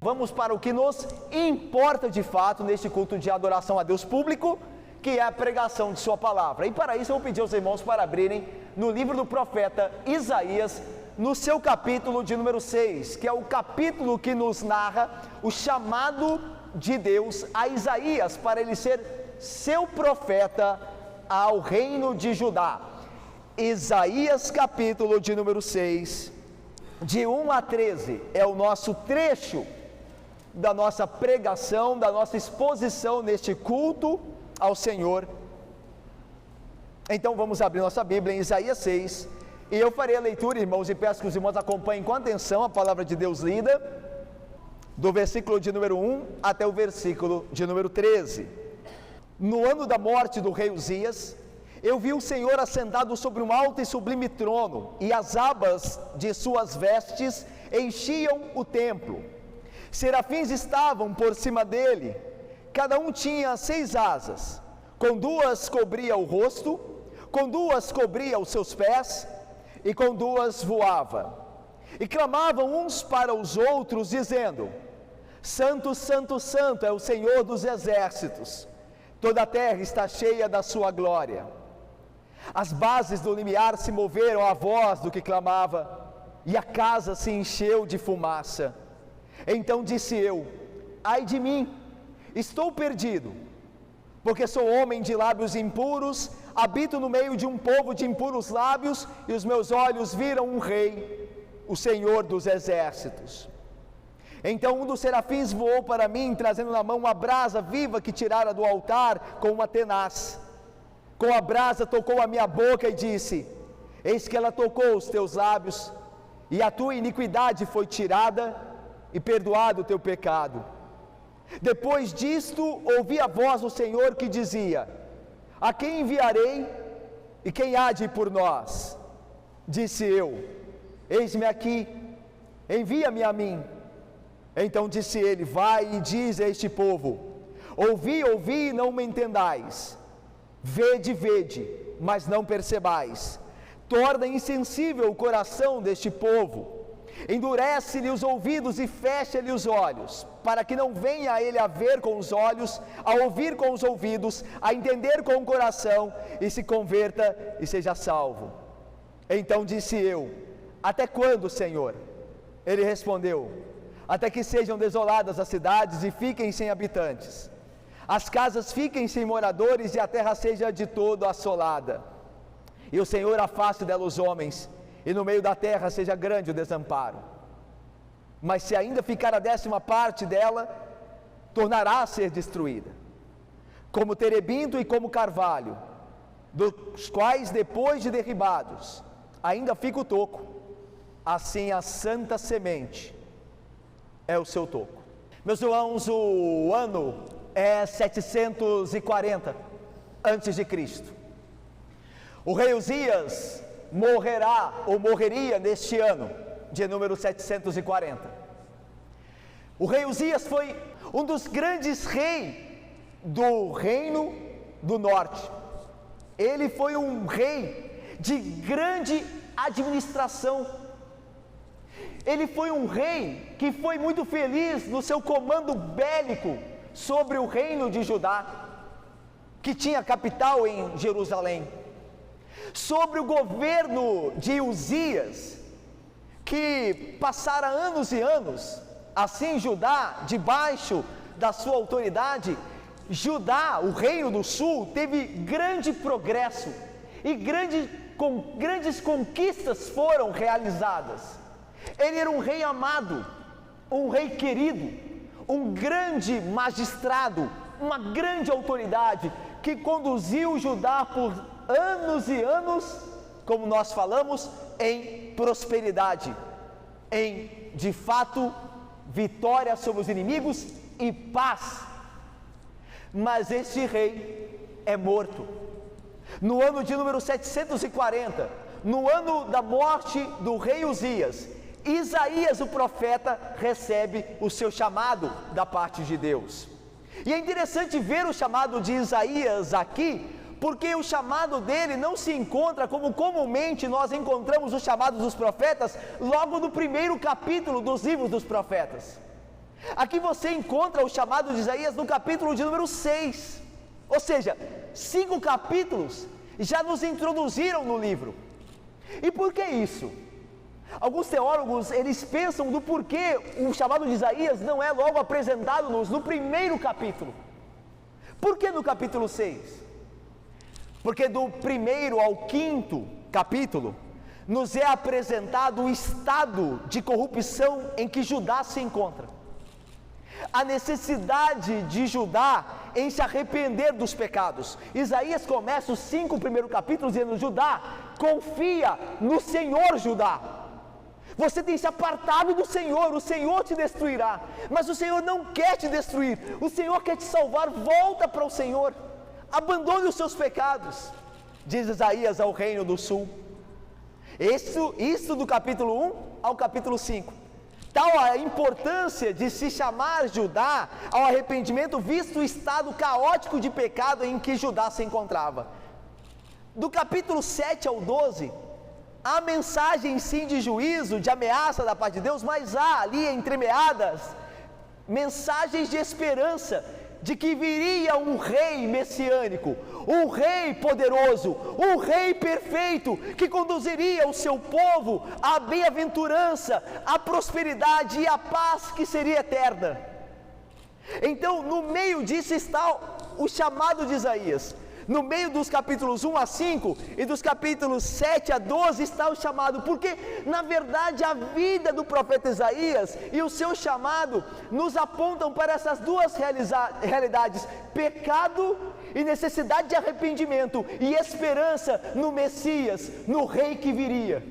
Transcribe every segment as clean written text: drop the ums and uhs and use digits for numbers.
Vamos para o que nos importa de fato neste culto de adoração a Deus público, que é a pregação de sua palavra. E para isso eu vou pedir aos irmãos para abrirem no livro do profeta Isaías, no seu capítulo de número 6, que é o capítulo que nos narra o chamado de Deus a Isaías para ele ser seu profeta ao reino de Judá. Isaías capítulo de número 6, de 1 a 13, é o nosso trecho da nossa pregação, da nossa exposição neste culto ao Senhor. Então vamos abrir nossa Bíblia em Isaías 6, e eu farei a leitura, irmãos, e peço que os irmãos acompanhem com atenção a palavra de Deus lida, do versículo de número 1 até o versículo de número 13. No ano da morte do rei Uzias, eu vi o Senhor assentado sobre um alto e sublime trono, e as abas de suas vestes enchiam o templo. Serafins estavam por cima dele, cada um tinha 6 asas, com 2 cobria o rosto, com 2 cobria os seus pés, e com 2 voava. E clamavam uns para os outros, dizendo: Santo, Santo, Santo é o Senhor dos exércitos, toda a terra está cheia da sua glória. As bases do limiar se moveram à voz do que clamava, e a casa se encheu de fumaça. Então disse eu: ai de mim, estou perdido, porque sou homem de lábios impuros, habito no meio de um povo de impuros lábios, e os meus olhos viram um rei, o Senhor dos exércitos. Então um dos serafins voou para mim, trazendo na mão uma brasa viva que tirara do altar com uma tenaz. Com a brasa tocou a minha boca e disse: eis que ela tocou os teus lábios, e a tua iniquidade foi tirada, e perdoado o teu pecado. Depois disto, ouvi a voz do Senhor que dizia: a quem enviarei, e quem há de ir por nós? Disse eu: eis-me aqui, envia-me a mim. Então disse ele: vai e diz a este povo: ouvi, ouvi e não me entendais, vede, vede, mas não percebais. Torna insensível o coração deste povo, endurece-lhe os ouvidos e fecha-lhe os olhos, para que não venha ele a ver com os olhos, a ouvir com os ouvidos, a entender com o coração, e se converta e seja salvo. Então disse eu: até quando, Senhor? Ele respondeu: até que sejam desoladas as cidades e fiquem sem habitantes, as casas fiquem sem moradores e a terra seja de todo assolada, e o Senhor afaste dela os homens, e no meio da terra seja grande o desamparo. Mas se ainda ficar a 10ª parte dela, tornará a ser destruída, como terebinto e como carvalho, dos quais depois de derribados ainda fica o toco, assim a santa semente é o seu toco. Meus irmãos, o ano é 740 antes de Cristo. O rei Uzias morrerá ou morreria neste ano de número 740. O rei Uzias foi um dos grandes reis do reino do norte. Ele foi um rei de grande administração. Ele foi um rei que foi muito feliz no seu comando bélico sobre o reino de Judá, que tinha capital em Jerusalém. Sobre o governo de Uzias, que passara anos e anos, assim Judá, debaixo da sua autoridade, Judá, o reino do sul, teve grande progresso, e grandes conquistas foram realizadas. Ele era um rei amado, um rei querido, um grande magistrado, uma grande autoridade, que conduziu Judá por anos e anos, como nós falamos, em prosperidade, em, de fato, vitória sobre os inimigos e paz. Mas este rei é morto. No ano de número 740, no ano da morte do rei Uzias, Isaías o profeta recebe o seu chamado da parte de Deus. E é interessante ver o chamado de Isaías aqui, porque o chamado dele não se encontra como comumente nós encontramos os chamados dos profetas logo no primeiro capítulo dos livros dos profetas. Aqui você encontra o chamado de Isaías no capítulo de número 6, ou seja, 5 capítulos já nos introduziram no livro. E por que isso? Alguns teólogos, eles pensam do porquê o chamado de Isaías não é logo apresentado-nos no primeiro capítulo. Por que no capítulo 6? Porque do 1º ao 5º capítulo, nos é apresentado o estado de corrupção em que Judá se encontra. A necessidade de Judá em se arrepender dos pecados. Isaías começa os 5 primeiros capítulos dizendo: Judá, confia no Senhor, Judá. Você tem se apartado do Senhor, o Senhor te destruirá. Mas o Senhor não quer te destruir, o Senhor quer te salvar. Volta para o Senhor, abandone os seus pecados, diz Isaías ao reino do sul. Isso do capítulo 1 ao capítulo 5. Tal a importância de se chamar Judá ao arrependimento, visto o estado caótico de pecado em que Judá se encontrava. Do capítulo 7 ao 12, há mensagem sim de juízo, de ameaça da parte de Deus, mas há ali entremeadas mensagens de esperança, de que viria um rei messiânico, um rei poderoso, um rei perfeito, que conduziria o seu povo à bem-aventurança, à prosperidade e à paz que seria eterna. Então, no meio disso está o chamado de Isaías. No meio dos capítulos 1 a 5 e dos capítulos 7 a 12 está o chamado, porque na verdade a vida do profeta Isaías e o seu chamado nos apontam para essas duas realidades: pecado e necessidade de arrependimento, e esperança no Messias, no rei que viria.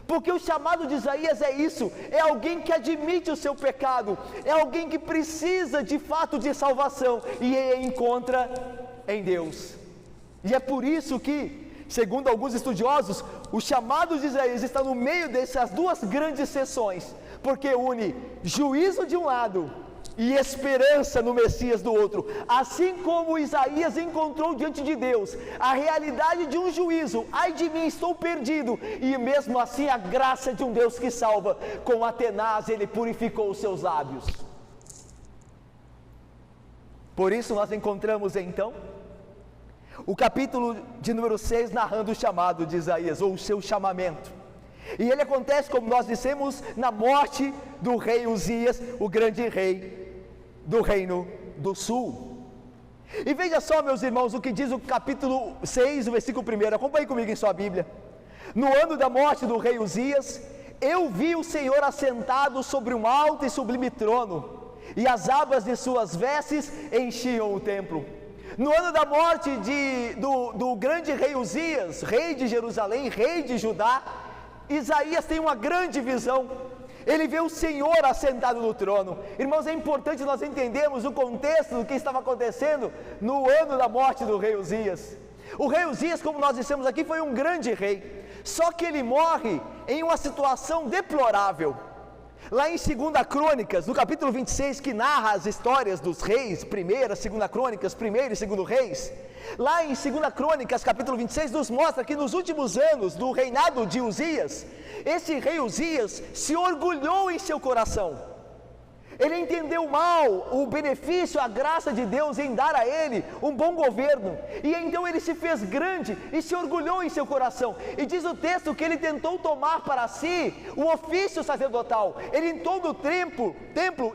Porque o chamado de Isaías é isso, é alguém que admite o seu pecado, é alguém que precisa de fato de salvação e encontra em Deus. E é por isso que, segundo alguns estudiosos, o chamado de Isaías está no meio dessas duas grandes seções, porque une juízo de um lado e esperança no Messias do outro. Assim como Isaías encontrou diante de Deus a realidade de um juízo: ai de mim, estou perdido, e mesmo assim a graça de um Deus que salva. Com Atenaz ele purificou os seus lábios. Por isso nós encontramos então o capítulo de número 6 narrando o chamado de Isaías, ou o seu chamamento. E ele acontece, como nós dissemos, na morte do rei Uzias, o grande rei do reino do sul. E veja só, meus irmãos, o que diz o capítulo 6, o versículo 1. Acompanhe comigo em sua Bíblia. No ano da morte do rei Uzias, eu vi o Senhor assentado sobre um alto e sublime trono, e as abas de suas vestes enchiam o templo. No ano da morte do grande rei Uzias, rei de Jerusalém, rei de Judá, Isaías tem uma grande visão. Ele vê o Senhor assentado no trono. Irmãos, é importante nós entendermos o contexto do que estava acontecendo no ano da morte do rei Uzias. O rei Uzias, como nós dissemos aqui, foi um grande rei, só que ele morre em uma situação deplorável. Lá em 2 Crônicas, no capítulo 26, que narra as histórias dos reis, 1ª, 2 Crônicas, 1º e 2 Reis, lá em 2 Crônicas, capítulo 26, nos mostra que nos últimos anos do reinado de Uzias, esse rei Uzias se orgulhou em seu coração. Ele entendeu mal o benefício, a graça de Deus em dar a ele um bom governo, e então ele se fez grande e se orgulhou em seu coração. E diz o texto que ele tentou tomar para si o ofício sacerdotal. Ele entrou no templo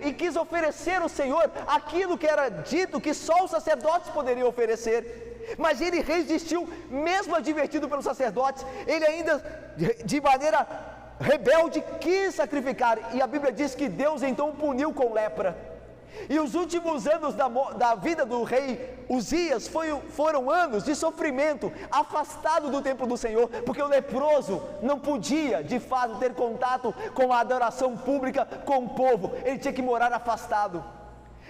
e quis oferecer ao Senhor aquilo que era dito que só os sacerdotes poderiam oferecer. Mas ele resistiu, mesmo advertido pelos sacerdotes. Ele ainda, de maneira rebelde, quis sacrificar, e a Bíblia diz que Deus então o puniu com lepra. E os últimos anos da vida do rei Uzias foram anos de sofrimento, afastado do templo do Senhor, porque o leproso não podia de fato ter contato com a adoração pública com o povo, ele tinha que morar afastado.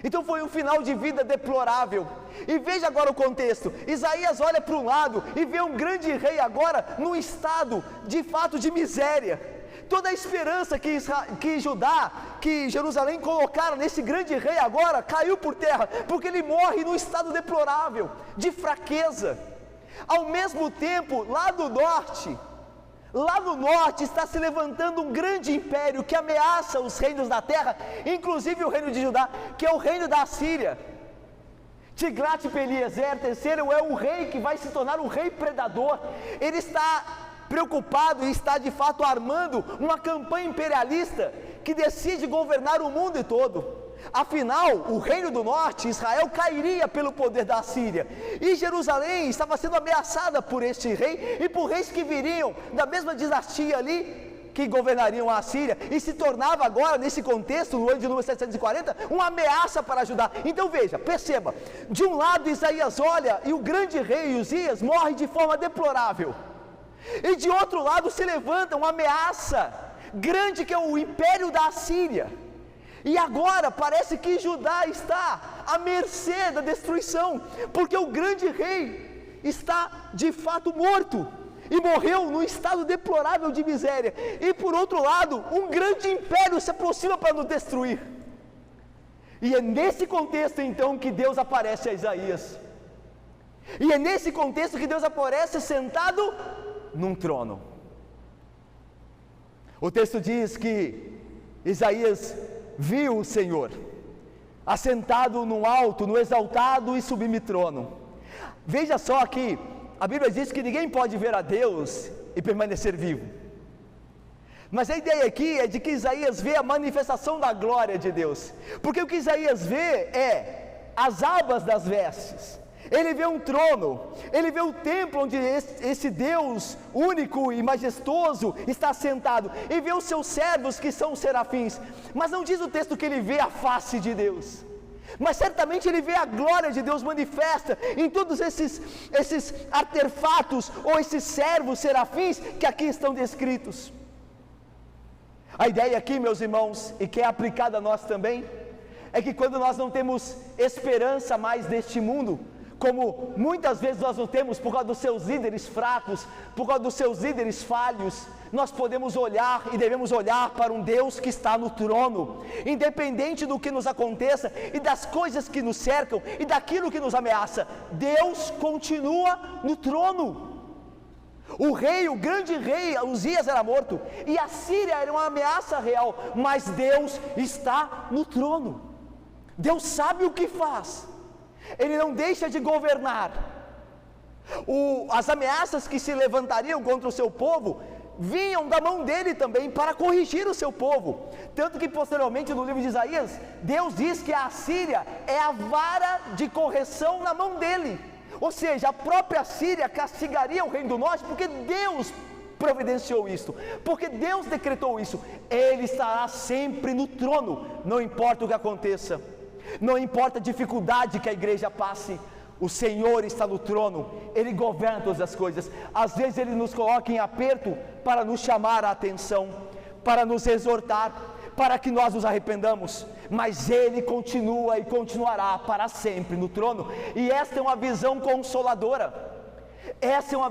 Então foi um final de vida deplorável. E veja agora o contexto: Isaías olha para um lado e vê um grande rei agora num estado de fato de miséria. Toda a esperança que Judá, que Jerusalém colocaram nesse grande rei agora caiu por terra, porque ele morre num estado deplorável, de fraqueza. Ao mesmo tempo, lá do norte, Lá no norte está se levantando um grande império que ameaça os reinos da terra, inclusive o reino de Judá, que é o reino da Assíria. Tiglat-Pileser III é um rei que vai se tornar um rei predador. Ele está preocupado e está de fato armando uma campanha imperialista que decide governar o mundo todo. Afinal, o reino do norte, Israel, cairia pelo poder da Assíria, e Jerusalém estava sendo ameaçada por este rei e por reis que viriam da mesma dinastia ali, que governariam a Assíria, e se tornava agora, nesse contexto, no ano de número 740, uma ameaça para Judá. Então veja, perceba, de um lado Isaías olha e o grande rei Uzias morre de forma deplorável, e de outro lado se levanta uma ameaça grande que é o império da Assíria. E agora parece que Judá está à mercê da destruição, porque o grande rei está de fato morto e morreu num estado deplorável de miséria. E por outro lado, um grande império se aproxima para nos destruir. E é nesse contexto então que Deus aparece a Isaías. E é nesse contexto que Deus aparece sentado num trono. O texto diz que Isaías viu o Senhor assentado no alto, no exaltado e sublime trono. Veja só que a Bíblia diz que ninguém pode ver a Deus e permanecer vivo, mas a ideia aqui é de que Isaías vê a manifestação da glória de Deus, porque o que Isaías vê é as abas das vestes. Ele vê um trono, ele vê o templo onde esse Deus único e majestoso está sentado, e vê os seus servos que são os serafins, mas não diz o texto que ele vê a face de Deus, mas certamente ele vê a glória de Deus manifesta em todos esses artefatos, ou esses servos serafins que aqui estão descritos. A ideia aqui, meus irmãos, e que é aplicada a nós também, é que quando nós não temos esperança mais deste mundo, como muitas vezes nós não temos por causa dos seus líderes fracos, por causa dos seus líderes falhos, nós podemos olhar e devemos olhar para um Deus que está no trono, independente do que nos aconteça e das coisas que nos cercam e daquilo que nos ameaça. Deus continua no trono. O rei, o grande rei Uzias era morto e a Síria era uma ameaça real, mas Deus está no trono. Deus sabe o que faz. Ele não deixa de governar. As ameaças que se levantariam contra o seu povo vinham da mão dele também para corrigir o seu povo. Tanto que posteriormente no livro de Isaías, Deus diz que a Assíria é a vara de correção na mão dele. Ou seja, a própria Síria castigaria o reino do norte, porque Deus providenciou isso, porque Deus decretou isso. Ele estará sempre no trono, não importa o que aconteça. Não importa a dificuldade que a igreja passe, o Senhor está no trono, Ele governa todas as coisas. Às vezes Ele nos coloca em aperto para nos chamar a atenção, para nos exortar, para que nós nos arrependamos, mas Ele continua e continuará para sempre no trono, e esta é uma visão consoladora, essa é uma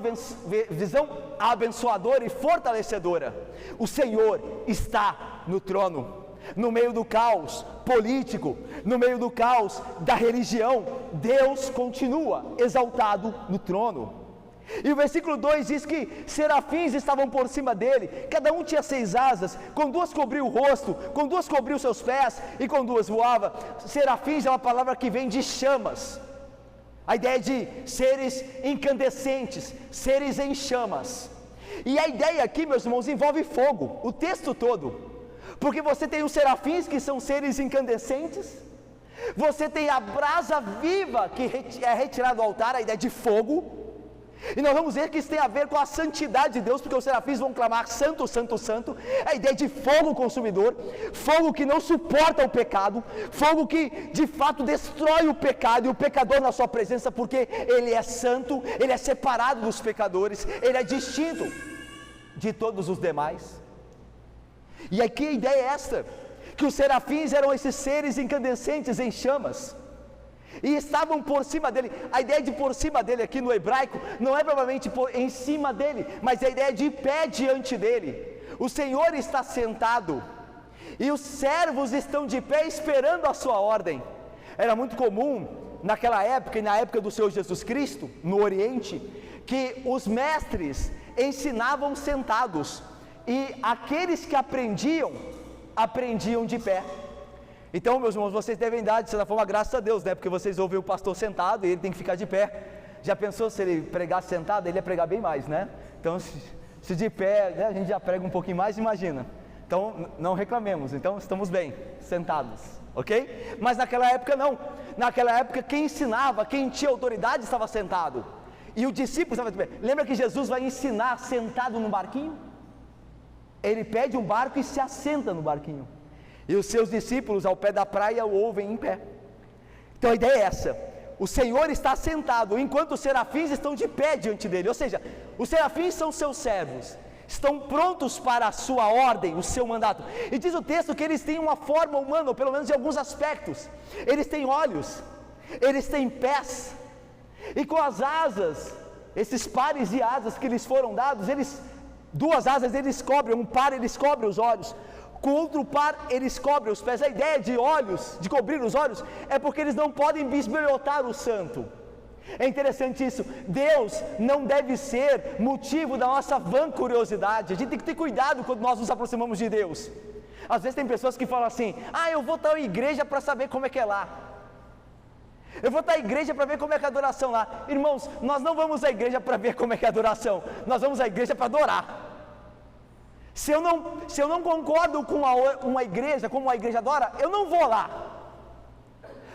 visão abençoadora e fortalecedora. O Senhor está no trono. No meio do caos político, no meio do caos da religião, Deus continua exaltado no trono. E o versículo 2 diz que serafins estavam por cima dele, cada um tinha 6 asas, com 2 cobriu o rosto, com 2 cobriu seus pés e com 2 voava. Serafins é uma palavra que vem de chamas, a ideia de seres incandescentes, seres em chamas. E a ideia aqui, meus irmãos, envolve fogo, o texto todo. Porque você tem os serafins, que são seres incandescentes, você tem a brasa viva, que é retirada do altar, a ideia de fogo, e nós vamos ver que isso tem a ver com a santidade de Deus, porque os serafins vão clamar santo, santo, santo, a ideia de fogo consumidor, fogo que não suporta o pecado, fogo que de fato destrói o pecado e o pecador na sua presença, porque ele é santo, ele é separado dos pecadores, ele é distinto de todos os demais. E aqui a ideia é esta, que os serafins eram esses seres incandescentes em chamas, e estavam por cima dele. A ideia de por cima dele aqui no hebraico, não é provavelmente em cima dele, mas a ideia de pé diante dele. O Senhor está sentado, e os servos estão de pé esperando a sua ordem. Era muito comum naquela época, e na época do Senhor Jesus Cristo, no Oriente, que os mestres, ensinavam sentados, e aqueles que aprendiam de pé. Então, meus irmãos, vocês devem dar, de certa forma, graças a Deus, né? Porque vocês ouvem o pastor sentado e ele tem que ficar de pé. Já pensou se ele pregasse sentado? Ele ia pregar bem mais, né? Então, se de pé, né, a gente já prega um pouquinho mais, imagina. Então, não reclamemos, então estamos bem, sentados, ok? Mas naquela época não. Naquela época, quem ensinava, quem tinha autoridade estava sentado. E o discípulo estava de pé. Lembra que Jesus vai ensinar sentado no barquinho? Ele pede um barco e se assenta no barquinho. E os seus discípulos ao pé da praia o ouvem em pé. Então a ideia é essa: o Senhor está sentado, enquanto os serafins estão de pé diante dele. Ou seja, os serafins são seus servos, estão prontos para a sua ordem, o seu mandato. E diz o texto que eles têm uma forma humana, ou pelo menos em alguns aspectos. Eles têm olhos, eles têm pés, e com as asas, esses pares de asas que lhes foram dados, duas asas eles cobrem, um par eles cobrem os olhos, com outro par eles cobrem os pés. A ideia de olhos, de cobrir os olhos, é porque eles não podem bisbilhotar o santo. É interessante isso. Deus não deve ser motivo da nossa vã curiosidade. A gente tem que ter cuidado quando nós nos aproximamos de Deus. Às vezes tem pessoas que falam assim: eu vou estar à igreja para saber como é que é lá, eu vou estar à igreja para ver como é que é a adoração lá. Irmãos, nós não vamos à igreja para ver como é que é a adoração, nós vamos à igreja para adorar. Se eu não concordo com uma igreja, como a igreja adora, eu não vou lá,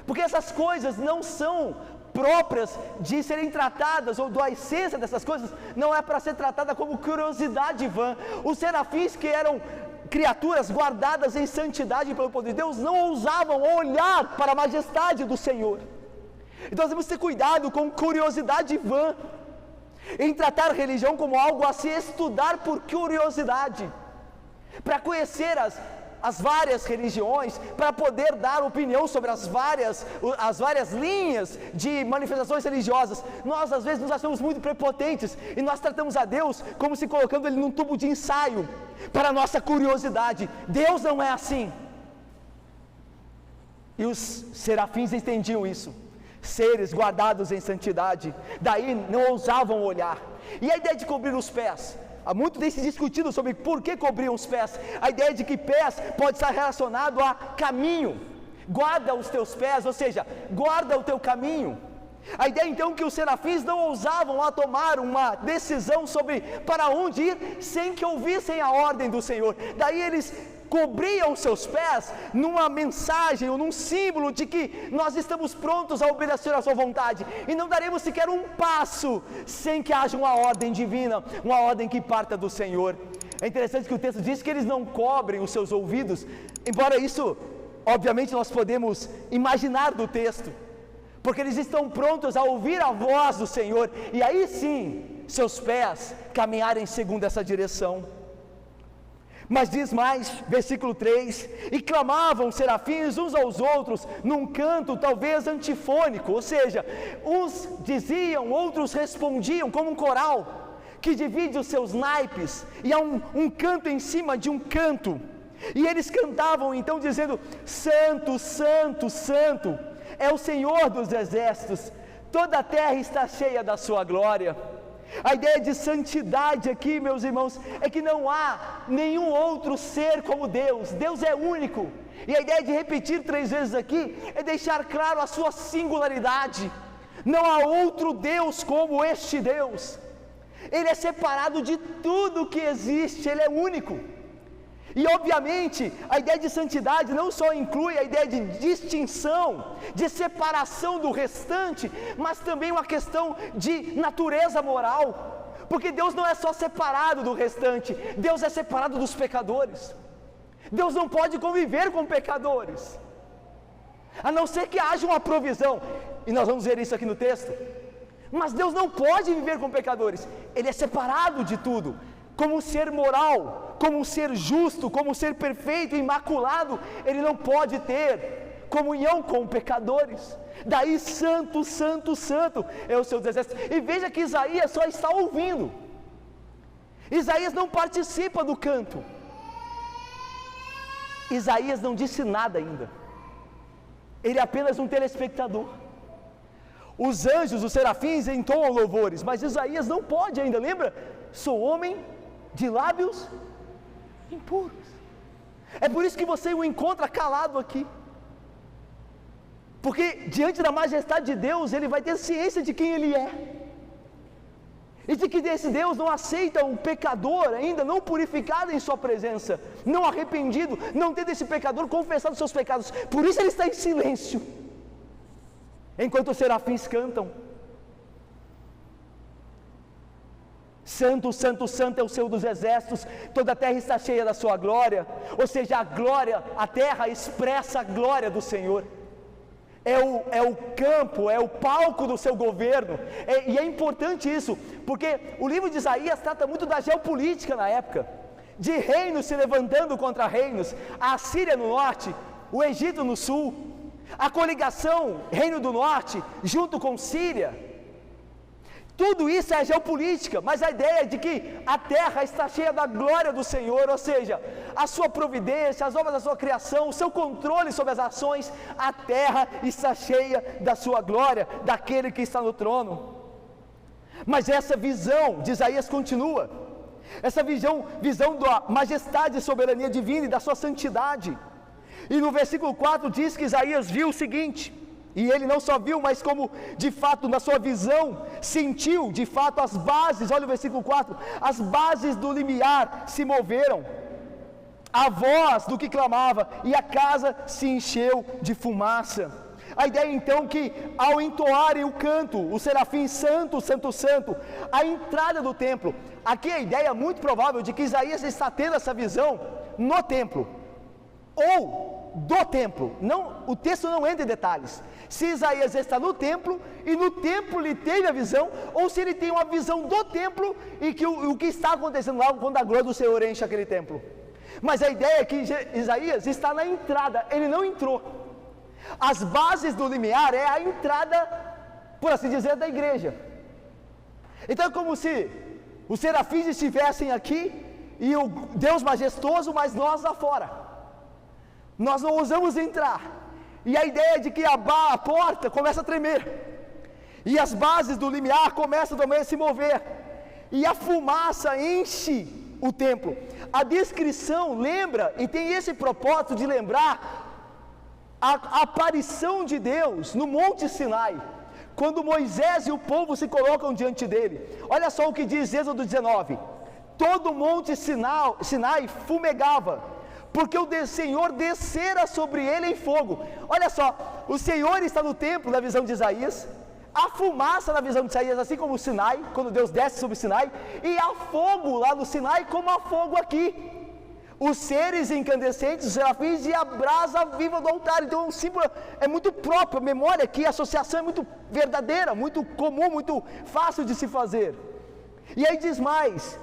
porque essas coisas não são próprias de serem tratadas, ou da essência dessas coisas não é para ser tratada como curiosidade vã. Os serafins, que eram criaturas guardadas em santidade pelo poder de Deus, não ousavam olhar para a majestade do Senhor. Então nós temos que ter cuidado com curiosidade vã, em tratar a religião como algo a se estudar por curiosidade, para conhecer as várias religiões, para poder dar opinião sobre as várias linhas de manifestações religiosas. Nós às vezes nos achamos muito prepotentes e nós tratamos a Deus como se colocando Ele num tubo de ensaio para a nossa curiosidade. Deus não é assim. E os serafins entendiam isso, seres guardados em santidade, daí não ousavam olhar. E a ideia de cobrir os pés, há muito tem se discutido sobre por que cobriam os pés. A ideia de que pés pode estar relacionado a caminho. Guarda os teus pés, ou seja, guarda o teu caminho. A ideia então que os serafins não ousavam a tomar uma decisão sobre para onde ir, sem que ouvissem a ordem do Senhor. Daí eles cobriam os seus pés numa mensagem ou num símbolo de que nós estamos prontos a obedecer a sua vontade, e não daremos sequer um passo sem que haja uma ordem divina, uma ordem que parta do Senhor. É interessante que o texto diz que eles não cobrem os seus ouvidos, embora isso, obviamente, nós podemos imaginar do texto, porque eles estão prontos a ouvir a voz do Senhor, e aí sim, seus pés caminharem segundo essa direção. Mas diz mais, versículo 3: e clamavam os serafins uns aos outros, num canto talvez antifônico, ou seja, uns diziam, outros respondiam, como um coral, que divide os seus naipes, e há um canto em cima de um canto, e eles cantavam então dizendo: Santo, Santo, Santo, é o Senhor dos exércitos, toda a terra está cheia da sua glória. A ideia de santidade aqui, meus irmãos, é que não há nenhum outro ser como Deus. Deus é único. E a ideia de repetir 3 vezes aqui é deixar claro a sua singularidade. Não há outro Deus como este Deus. Ele é separado de tudo que existe, Ele é único. E obviamente a ideia de santidade não só inclui a ideia de distinção, de separação do restante, mas também uma questão de natureza moral, porque Deus não é só separado do restante, Deus é separado dos pecadores. Deus não pode conviver com pecadores, a não ser que haja uma provisão, e nós vamos ver isso aqui no texto. Mas Deus não pode viver com pecadores, Ele é separado de tudo. Como um ser moral, como um ser justo, como um ser perfeito, imaculado, Ele não pode ter comunhão com pecadores. Daí santo, santo, santo é o seu exército. E veja que Isaías só está ouvindo. Isaías não participa do canto. Isaías não disse nada ainda. Ele é apenas um telespectador. Os anjos, os serafins entoam louvores, mas Isaías não pode ainda, lembra? sou homem de lábios impuros. É por isso que você o encontra calado aqui, porque diante da majestade de Deus, ele vai ter ciência de quem ele é, e de que esse Deus não aceita o pecador ainda não purificado em sua presença, não arrependido, não tendo esse pecador confessado os seus pecados. Por isso ele está em silêncio, enquanto os serafins cantam: Santo, Santo, Santo é o Senhor dos exércitos, toda a terra está cheia da sua glória. Ou seja, a glória, a terra expressa a glória do Senhor, é o campo, é o palco do seu governo, e é importante isso, porque o livro de Isaías trata muito da geopolítica na época, de reinos se levantando contra reinos, a Assíria no norte, o Egito no sul, a coligação Reino do Norte junto com Síria. Tudo isso é geopolítica, mas a ideia é de que a terra está cheia da glória do Senhor, ou seja, a sua providência, as obras da sua criação, o seu controle sobre as ações, a terra está cheia da sua glória, daquele que está no trono. Mas essa visão de Isaías continua, essa visão da majestade e soberania divina e da sua santidade. E no versículo 4 diz que Isaías viu o seguinte, e ele não só viu, mas como de fato na sua visão, sentiu de fato as bases, olha o versículo 4, as bases do limiar se moveram, a voz do que clamava, e a casa se encheu de fumaça. A ideia então que ao entoarem o canto, o serafim santo, santo, santo, a entrada do templo, aqui a ideia muito provável de que Isaías está tendo essa visão no templo, ou do templo, não, o texto não entra em detalhes, se Isaías está no templo, e no templo ele teve a visão, ou se ele tem uma visão do templo, e que o que está acontecendo lá, quando a glória do Senhor enche aquele templo. Mas a ideia é que Isaías está na entrada, ele não entrou. As bases do limiar é a entrada, por assim dizer, da igreja. Então é como se os serafins estivessem aqui, e o Deus majestoso, mas nós lá fora. Nós não ousamos entrar, e a ideia é de que a porta começa a tremer, e as bases do limiar começam também a se mover, e a fumaça enche o templo. A descrição lembra, e tem esse propósito de lembrar, a aparição de Deus no Monte Sinai, quando Moisés e o povo se colocam diante dele. Olha só o que diz Êxodo 19: todo o Monte Sinai fumegava, porque o Senhor descera sobre ele em fogo. Olha só, o Senhor está no templo na visão de Isaías, há fumaça na visão de Isaías, assim como o Sinai, quando Deus desce sobre o Sinai, e há fogo lá no Sinai, como há fogo aqui, os seres incandescentes, os serafins, e a brasa viva do altar. Então é um símbolo, é muito próprio, a memória aqui, a associação é muito verdadeira, muito comum, muito fácil de se fazer. E aí diz mais: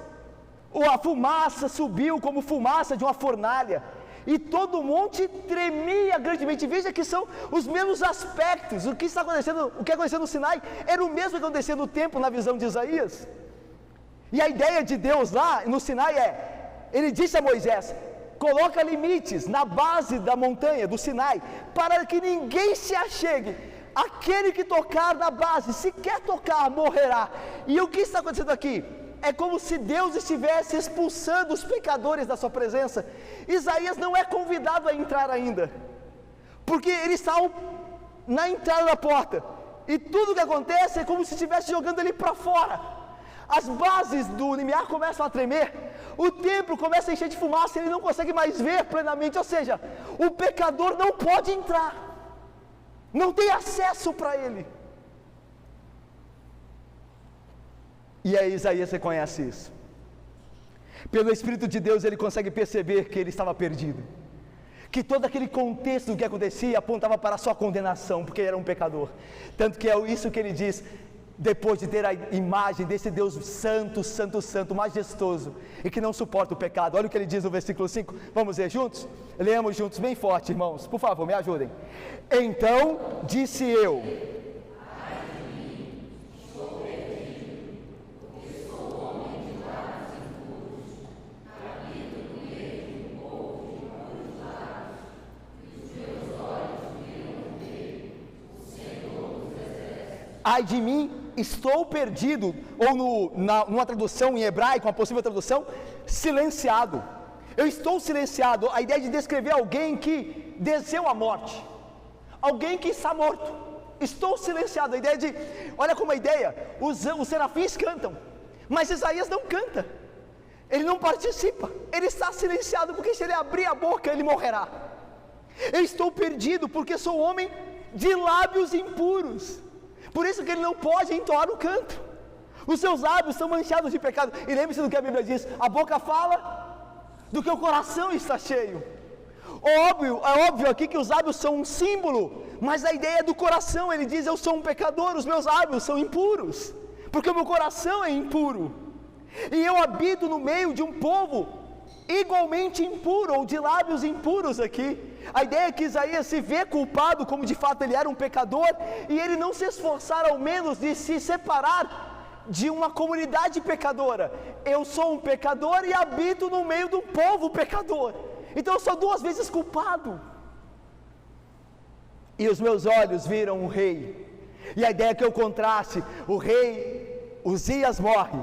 a fumaça subiu como fumaça de uma fornalha, e todo o monte tremia grandemente. Veja que são os mesmos aspectos. O que está acontecendo, o que aconteceu no Sinai era o mesmo que acontecia no templo na visão de Isaías. E a ideia de Deus lá no Sinai ele disse a Moisés: coloca limites na base da montanha do Sinai, para que ninguém se achegue. Aquele que tocar na base, se quer tocar, morrerá. E o que está acontecendo aqui? É como se Deus estivesse expulsando os pecadores da sua presença. Isaías não é convidado a entrar ainda, porque ele está na entrada da porta, e tudo que acontece é como se estivesse jogando ele para fora. As bases do limiar começam a tremer, o templo começa a encher de fumaça, ele não consegue mais ver plenamente, ou seja, o pecador não pode entrar, não tem acesso para ele. E aí Isaías reconhece isso. Pelo Espírito de Deus ele consegue perceber que ele estava perdido, que todo aquele contexto do que acontecia apontava para a sua condenação, porque ele era um pecador. Tanto que é isso que ele diz, depois de ter a imagem desse Deus santo, santo, santo, majestoso, e que não suporta o pecado. Olha o que ele diz no versículo 5, vamos ler juntos? Leamos juntos bem forte, irmãos, por favor, me ajudem. Então disse eu: ai de mim, estou perdido, ou numa tradução em hebraico, uma possível tradução, silenciado. Eu estou silenciado, a ideia de descrever alguém que desceu à morte, alguém que está morto. Estou silenciado, a ideia de, olha como a ideia, os serafins cantam, mas Isaías não canta, ele não participa, ele está silenciado, porque se ele abrir a boca, ele morrerá. Eu estou perdido, porque sou homem de lábios impuros, por isso que ele não pode entoar o canto, os seus lábios são manchados de pecado, e lembre-se do que a Bíblia diz, a boca fala do que o coração está cheio. É óbvio aqui que os lábios são um símbolo, mas a ideia é do coração. Ele diz, eu sou um pecador, os meus lábios são impuros, porque o meu coração é impuro, e eu habito no meio de um povo igualmente impuro, ou de lábios impuros aqui. A ideia é que Isaías se vê culpado, como de fato ele era um pecador, e ele não se esforçar ao menos de se separar de uma comunidade pecadora. Eu sou um pecador e habito no meio do povo pecador, então eu sou duas vezes culpado. E os meus olhos viram o rei, e a ideia é que eu contraste, o rei Uzias morre,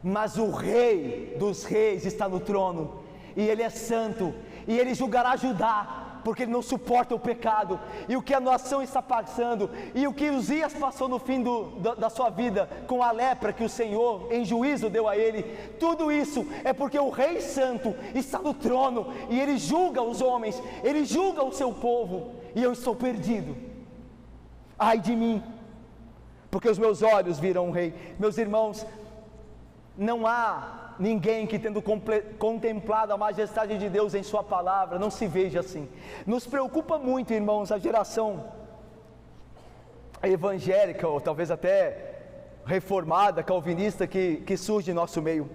mas o rei dos reis está no trono, e ele é santo, e ele julgará Judá, porque ele não suporta o pecado, e o que a nação está passando, e o que Uzias passou no fim da sua vida, com a lepra que o Senhor em juízo deu a ele, tudo isso é porque o Rei Santo está no trono, e ele julga os homens, ele julga o seu povo, e eu estou perdido. Ai de mim, porque os meus olhos viram o Rei. Meus irmãos, não há ninguém que, tendo contemplado a majestade de Deus em sua palavra, não se veja assim. Nos preocupa muito, irmãos, a geração evangélica, ou talvez até reformada, calvinista, que surge em nosso meio.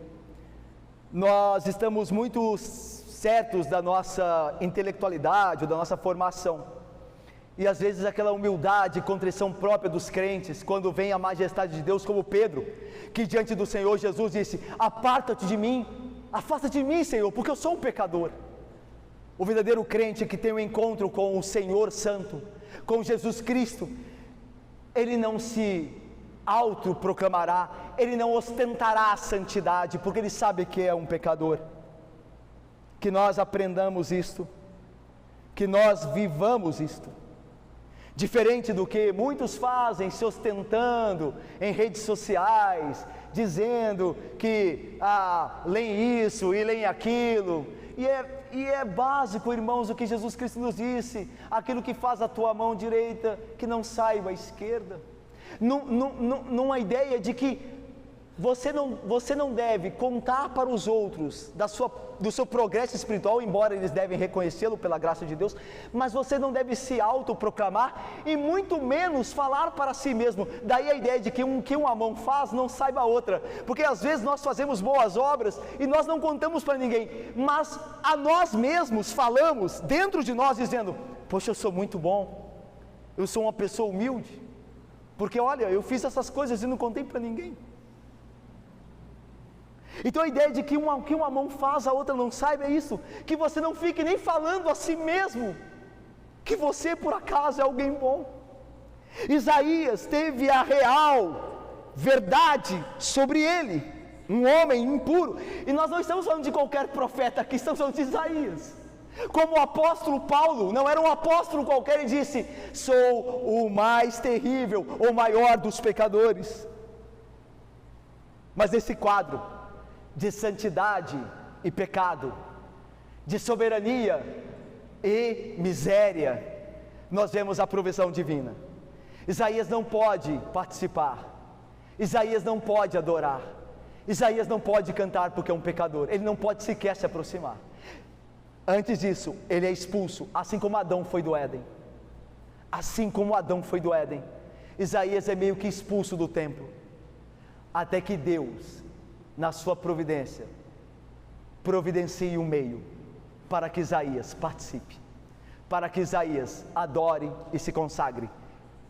Nós estamos muito certos da nossa intelectualidade, ou da nossa formação, e às vezes aquela humildade e contrição própria dos crentes, quando vem a majestade de Deus, como Pedro, que diante do Senhor Jesus disse, aparta-te de mim, afasta-te de mim, Senhor, porque eu sou um pecador. O verdadeiro crente que tem um encontro com o Senhor Santo, com Jesus Cristo, ele não se autoproclamará, ele não ostentará a santidade, porque ele sabe que é um pecador. Que nós aprendamos isto, que nós vivamos isto. Diferente do que muitos fazem, se ostentando em redes sociais, dizendo que leem isso e leem aquilo, e é básico, irmãos, o que Jesus Cristo nos disse, aquilo que faz a tua mão direita, que não saiba a esquerda, numa ideia de que você não deve contar para os outros do seu progresso espiritual, embora eles devem reconhecê-lo pela graça de Deus, mas você não deve se autoproclamar, e muito menos falar para si mesmo. Daí a ideia de que uma mão faz, não saiba a outra, porque às vezes nós fazemos boas obras, e nós não contamos para ninguém, mas a nós mesmos falamos, dentro de nós, dizendo, poxa, eu sou muito bom, eu sou uma pessoa humilde, porque olha, eu fiz essas coisas e não contei para ninguém. Então a ideia de que uma mão faz, a outra não saiba, é isso, que você não fique nem falando a si mesmo, que você por acaso é alguém bom. Isaías teve a real verdade sobre ele, um homem impuro, e nós não estamos falando de qualquer profeta aqui, estamos falando de Isaías. Como o apóstolo Paulo, não era um apóstolo qualquer, ele disse, sou o mais terrível, ou maior dos pecadores. Mas nesse quadro de santidade e pecado, de soberania e miséria, nós vemos a provisão divina. Isaías não pode participar, Isaías não pode adorar, Isaías não pode cantar porque é um pecador, ele não pode sequer se aproximar. Antes disso, ele é expulso, assim como Adão foi do Éden. Assim como Adão foi do Éden, Isaías é meio que expulso do templo, até que Deus, na sua providência, providencie um meio para que Isaías participe, para que Isaías adore e se consagre.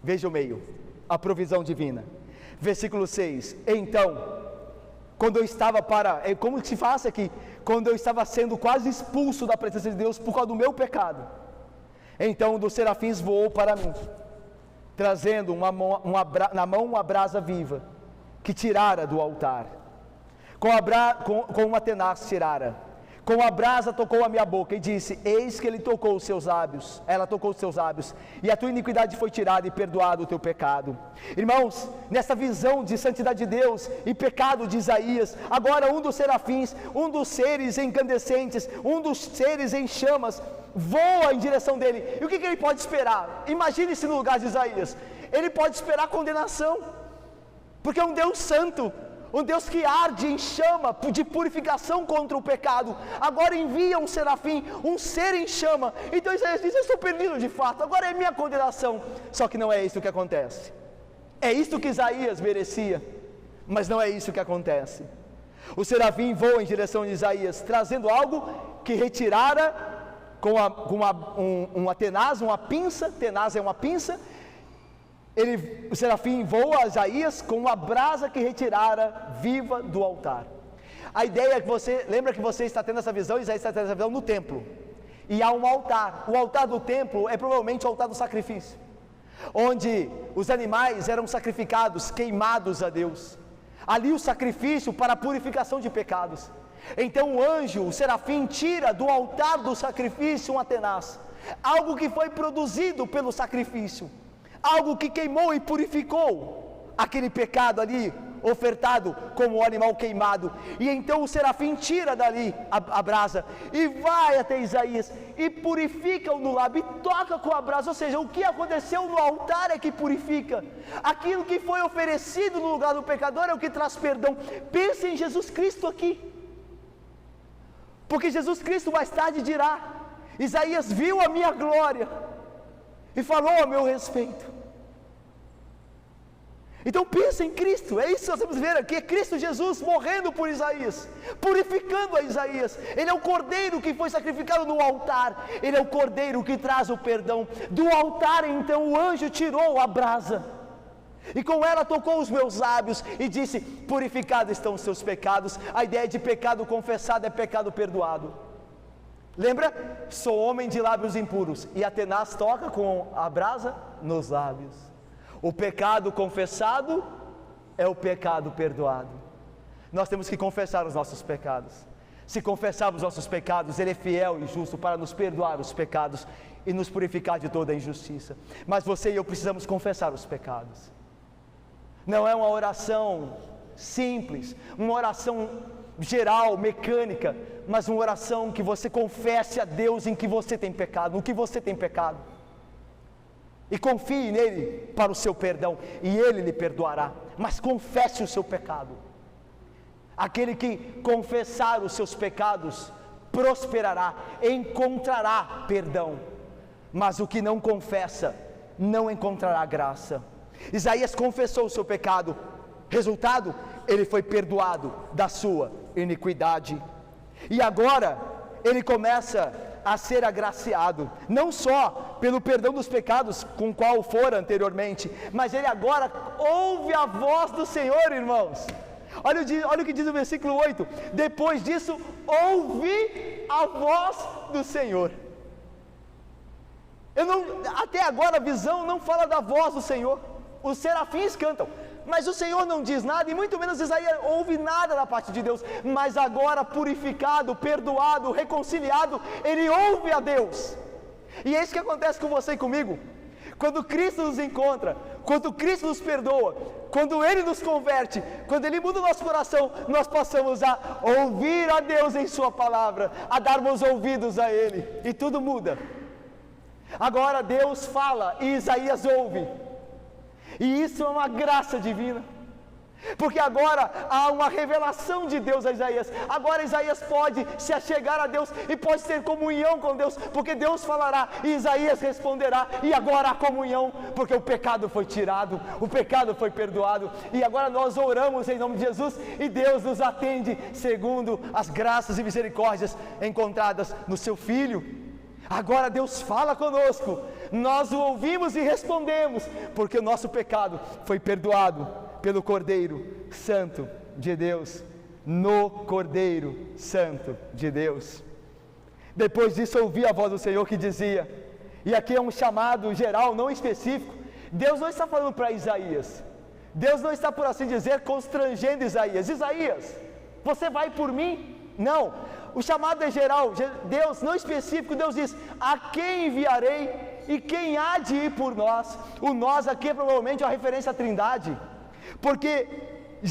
Veja o meio, a provisão divina. Versículo 6, então, quando eu estava como que se faz aqui? Quando eu estava sendo quase expulso da presença de Deus por causa do meu pecado, então um dos serafins voou para mim, trazendo na mão uma brasa viva, que tirara do altar. Com uma tenaz tirara. Com a brasa tocou a minha boca e disse: eis que ela tocou os seus lábios, e a tua iniquidade foi tirada e perdoado o teu pecado. Irmãos, nessa visão de santidade de Deus e pecado de Isaías, agora um dos serafins, um dos seres incandescentes, um dos seres em chamas, voa em direção dele. E o que ele pode esperar? Imagine-se no lugar de Isaías. Ele pode esperar condenação, porque é um Deus santo, um Deus que arde em chama de purificação contra o pecado. Agora envia um serafim, um ser em chama. Então Isaías diz: eu estou perdido de fato, agora é minha condenação. Só que não é isso que acontece. É isso que Isaías merecia, mas não é isso que acontece. O serafim voa em direção de Isaías, trazendo algo que retirara com uma tenaz, uma pinça. Tenaz é uma pinça. O serafim voa a Isaías com uma brasa que retirara viva do altar. A ideia é que lembra que você está tendo essa visão, Isaías está tendo essa visão no templo, e há um altar. O altar do templo é provavelmente o altar do sacrifício, onde os animais eram sacrificados, queimados a Deus. Ali o sacrifício para a purificação de pecados. Então o anjo, o serafim, tira do altar do sacrifício uma tenaz, algo que foi produzido pelo sacrifício, algo que queimou e purificou aquele pecado ali, ofertado como um animal queimado. E então o serafim tira dali a brasa e vai até Isaías e purifica-o no lábio e toca com a brasa. Ou seja, o que aconteceu no altar é que purifica. Aquilo que foi oferecido no lugar do pecador é o que traz perdão. Pense em Jesus Cristo aqui, porque Jesus Cristo mais tarde dirá: Isaías viu a minha glória e falou a meu respeito. Então pensa em Cristo, é isso que nós vamos ver aqui, é Cristo Jesus morrendo por Isaías, purificando a Isaías. Ele é o cordeiro que foi sacrificado no altar, ele é o cordeiro que traz o perdão. Do altar então o anjo tirou a brasa, e com ela tocou os meus lábios e disse: purificados estão os seus pecados. A ideia de pecado confessado é pecado perdoado. Lembra? Sou homem de lábios impuros, e a tenaz toca com a brasa nos lábios. O pecado confessado é o pecado perdoado. Nós temos que confessar os nossos pecados. Se confessarmos os nossos pecados, Ele é fiel e justo para nos perdoar os pecados e nos purificar de toda a injustiça. Mas você e eu precisamos confessar os pecados. Não é uma oração simples, uma oração geral, mecânica, mas uma oração que você confesse a Deus em que você tem pecado, no que você tem pecado, e confie nele para o seu perdão, e ele lhe perdoará. Mas confesse o seu pecado. Aquele que confessar os seus pecados prosperará, encontrará perdão, mas o que não confessa não encontrará graça. Isaías confessou o seu pecado, resultado, ele foi perdoado da sua iniquidade, e agora ele começa a ser agraciado, não só pelo perdão dos pecados com o qual fora anteriormente, mas ele agora ouve a voz do Senhor, irmãos. Olha o que diz o versículo 8: depois disso, ouvi a voz do Senhor. Até agora a visão não fala da voz do Senhor, os serafins cantam, mas o Senhor não diz nada, e muito menos Isaías ouve nada da parte de Deus. Mas agora, purificado, perdoado, reconciliado, ele ouve a Deus. E é isso que acontece com você e comigo. Quando Cristo nos encontra, quando Cristo nos perdoa, quando Ele nos converte, quando Ele muda o nosso coração, nós passamos a ouvir a Deus em Sua palavra, a darmos ouvidos a Ele, e tudo muda. Agora Deus fala e Isaías ouve. E isso é uma graça divina, porque agora há uma revelação de Deus a Isaías. Agora Isaías pode se achegar a Deus e pode ter comunhão com Deus, porque Deus falará e Isaías responderá. E agora há comunhão, porque o pecado foi tirado, o pecado foi perdoado, e agora nós oramos em nome de Jesus e Deus nos atende segundo as graças e misericórdias encontradas no seu Filho. Agora Deus fala conosco, nós o ouvimos e respondemos, porque o nosso pecado foi perdoado pelo Cordeiro Santo de Deus, no Cordeiro Santo de Deus. Depois disso ouvi a voz do Senhor que dizia, e aqui é um chamado geral, não específico: Deus não está falando para Isaías, Deus não está, por assim dizer, constrangendo Isaías. Isaías, você vai por mim? Não, o chamado é geral. Deus, não específico, Deus diz: a quem enviarei e quem há de ir por nós? O nós aqui é provavelmente uma referência à Trindade, porque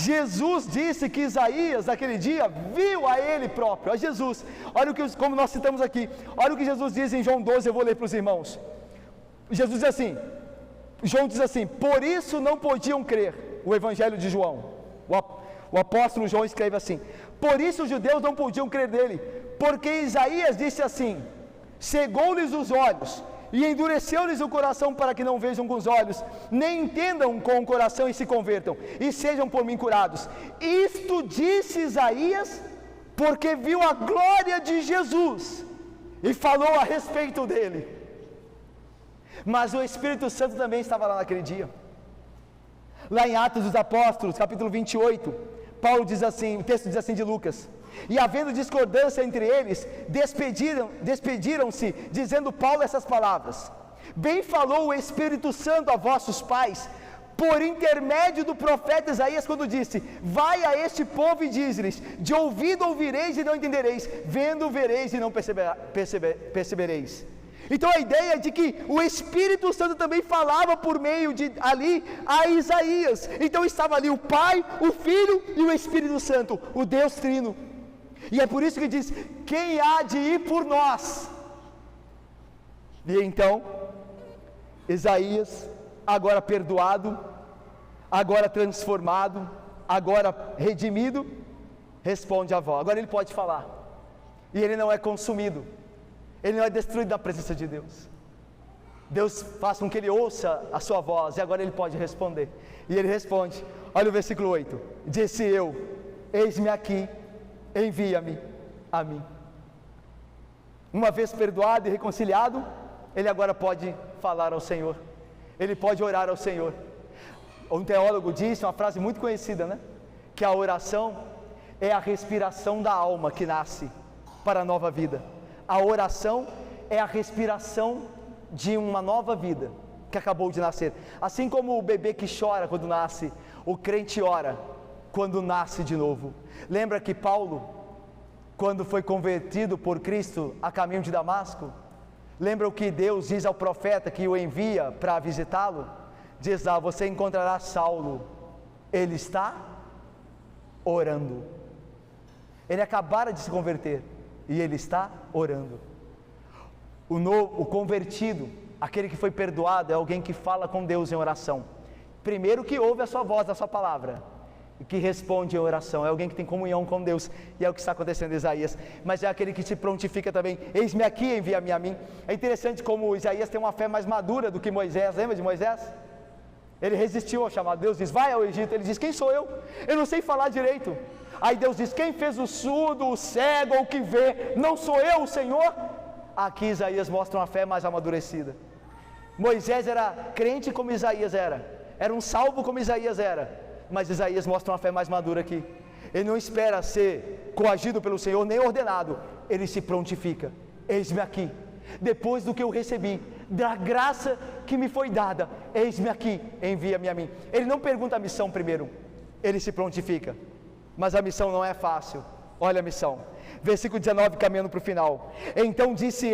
Jesus disse que Isaías naquele dia viu a ele próprio, a Jesus. Olha o que, como nós citamos aqui, olha o que Jesus diz em João 12, eu vou ler para os irmãos. Jesus diz assim, João diz assim: por isso não podiam crer. O Evangelho de João, o apóstolo João escreve assim: por isso os judeus não podiam crer nele, porque Isaías disse assim: cegou-lhes os olhos e endureceu-lhes o coração, para que não vejam com os olhos, nem entendam com o coração e se convertam, e sejam por mim curados. Isto disse Isaías, porque viu a glória de Jesus e falou a respeito dele. Mas o Espírito Santo também estava lá naquele dia. Lá em Atos dos Apóstolos, capítulo 28, Paulo diz assim, o texto diz assim de Lucas: e havendo discordância entre eles, despediram-se, dizendo Paulo essas palavras: bem falou o Espírito Santo a vossos pais, por intermédio do profeta Isaías, quando disse: vai a este povo e diz-lhes, de ouvido ouvireis e não entendereis, vendo vereis e não percebereis. Então a ideia é de que o Espírito Santo também falava por meio de ali a Isaías. Então estava ali o Pai, o Filho e o Espírito Santo, o Deus Trino. E é por isso que diz: quem há de ir por nós? E então Isaías, agora perdoado, agora transformado, agora redimido, responde à voz. Agora ele pode falar, e ele não é consumido, ele não é destruído na presença de Deus. Deus faz com que ele ouça a sua voz, e agora ele pode responder. E ele responde, olha o versículo 8: disse eu, eis-me aqui, envia-me a mim. Uma vez perdoado e reconciliado, ele agora pode falar ao Senhor, ele pode orar ao Senhor. Um teólogo disse uma frase muito conhecida, né? Que a oração é a respiração da alma que nasce para a nova vida. A oração é a respiração de uma nova vida que acabou de nascer. Assim como o bebê que chora quando nasce, o crente ora quando nasce de novo. Lembra que Paulo, quando foi convertido por Cristo a caminho de Damasco, lembra o que Deus diz ao profeta que o envia para visitá-lo? Diz lá: você encontrará Saulo, ele está orando. Ele acabara de se converter e ele está orando. O convertido, aquele que foi perdoado, é alguém que fala com Deus em oração. Primeiro que ouve a sua voz, a sua palavra, e que responde em oração, é alguém que tem comunhão com Deus, e é o que está acontecendo em Isaías. Mas é aquele que se prontifica também: eis-me aqui, envia-me a mim. É interessante como Isaías tem uma fé mais madura do que Moisés. Lembra de Moisés? Ele resistiu ao chamado. Deus diz: vai ao Egito. Ele diz: quem sou eu? Eu não sei falar direito. Aí Deus diz: quem fez o surdo, o cego, o que vê? Não sou eu, o Senhor? Aqui Isaías mostra uma fé mais amadurecida. Moisés era crente como Isaías era um salvo como Isaías era, mas Isaías mostra uma fé mais madura aqui. Ele não espera ser coagido pelo Senhor, nem ordenado. Ele se prontifica: eis-me aqui, depois do que eu recebi, da graça que me foi dada, eis-me aqui, envia-me a mim. Ele não pergunta a missão primeiro, ele se prontifica. Mas a missão não é fácil. Olha a missão, versículo 19, caminhando para o final. Então disse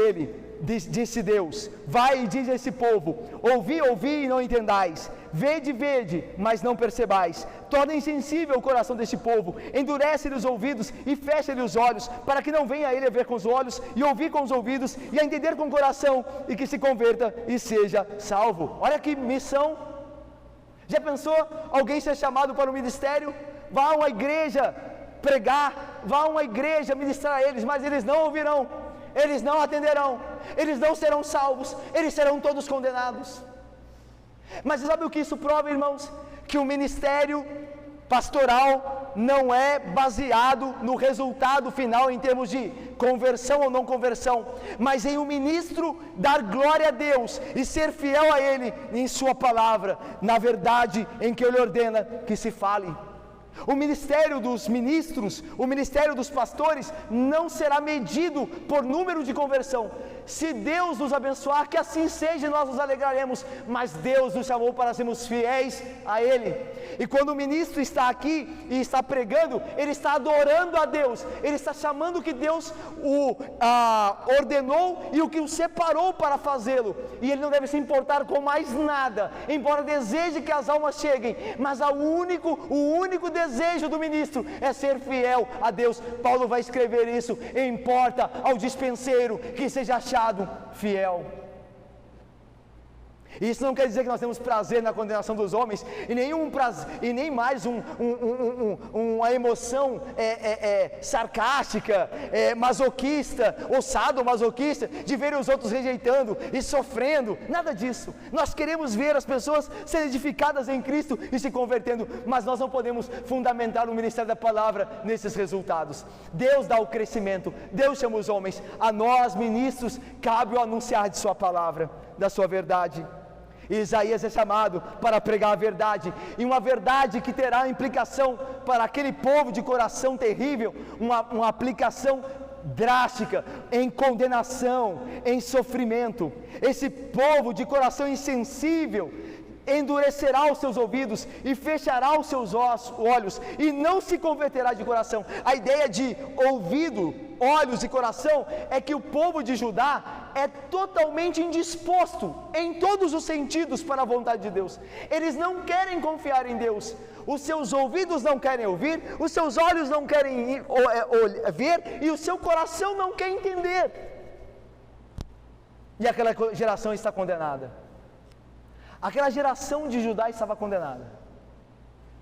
Deus: vai e diz a esse povo: ouvi, ouvi e não entendais, vede, vede, mas não percebais. Torna insensível o coração deste povo, endurece-lhe os ouvidos e fecha-lhe os olhos, para que não venha ele a ver com os olhos e ouvir com os ouvidos e a entender com o coração, e que se converta e seja salvo. Olha que missão. Já pensou alguém ser chamado para o ministério? Vá a uma igreja pregar, vá a uma igreja ministrar a eles, mas eles não ouvirão, eles não atenderão, eles não serão salvos, eles serão todos condenados. Mas sabe o que isso prova, irmãos? Que o ministério pastoral não é baseado no resultado final em termos de conversão ou não conversão, mas em um ministro dar glória a Deus e ser fiel a Ele em sua palavra, na verdade em que Ele ordena que se fale. O ministério dos ministros, o ministério dos pastores não será medido por número de conversão. Se Deus nos abençoar, que assim seja e nós nos alegraremos, mas Deus nos chamou para sermos fiéis a Ele. E quando o ministro está aqui e está pregando, ele está adorando a Deus, ele está chamando o que Deus o ordenou e o que o separou para fazê-lo, e ele não deve se importar com mais nada, embora deseje que as almas cheguem, mas o único desejo do ministro é ser fiel a Deus. Paulo vai escrever isso: importa ao dispenseiro que seja achado fiel. Isso não quer dizer que nós temos prazer na condenação dos homens, e nem mais uma emoção sarcástica, masoquista ou sadomasoquista de ver os outros rejeitando e sofrendo. Nada disso. Nós queremos ver as pessoas serem edificadas em Cristo e se convertendo, mas nós não podemos fundamentar o ministério da palavra nesses resultados. Deus dá o crescimento, Deus chama os homens. A nós, ministros, cabe o anunciar de sua palavra, da sua verdade. Isaías é chamado para pregar a verdade, e uma verdade que terá implicação para aquele povo de coração terrível, uma aplicação drástica, em condenação, em sofrimento. Esse povo de coração insensível endurecerá os seus ouvidos e fechará os seus olhos e não se converterá de coração. A ideia de ouvido, olhos e coração é que o povo de Judá é totalmente indisposto em todos os sentidos para a vontade de Deus. Eles não querem confiar em Deus. Os seus ouvidos não querem ouvir, os seus olhos não querem ver e o seu coração não quer entender. E aquela geração está condenada. Aquela geração de Judá estava condenada,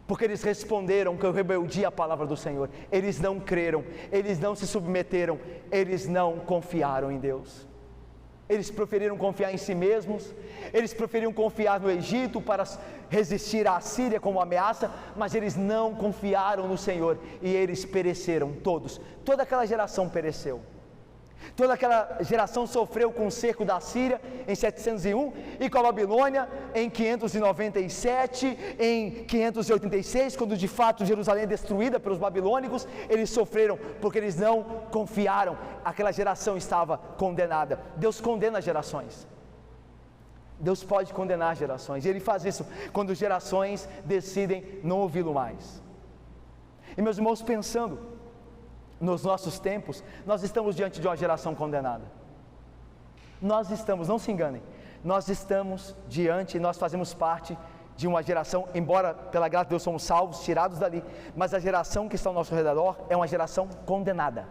porque eles responderam com rebeldia à palavra do Senhor. Eles não creram, eles não se submeteram, eles não confiaram em Deus. Eles preferiram confiar em si mesmos, eles preferiram confiar no Egito para resistir à Síria como ameaça, mas eles não confiaram no Senhor e eles pereceram todos. Toda aquela geração pereceu. Toda aquela geração sofreu com o cerco da Síria em 701 e com a Babilônia em 597, em 586, quando de fato Jerusalém é destruída pelos babilônicos. Eles sofreram porque eles não confiaram. Aquela geração estava condenada. Deus condena gerações. Deus pode condenar gerações, e Ele faz isso quando gerações decidem não ouvi-lo mais. E meus irmãos, pensando nos nossos tempos, nós estamos diante de uma geração condenada. Nós estamos, não se enganem, nós estamos diante, nós fazemos parte de uma geração, embora pela graça de Deus somos salvos, tirados dali, mas a geração que está ao nosso redor é uma geração condenada.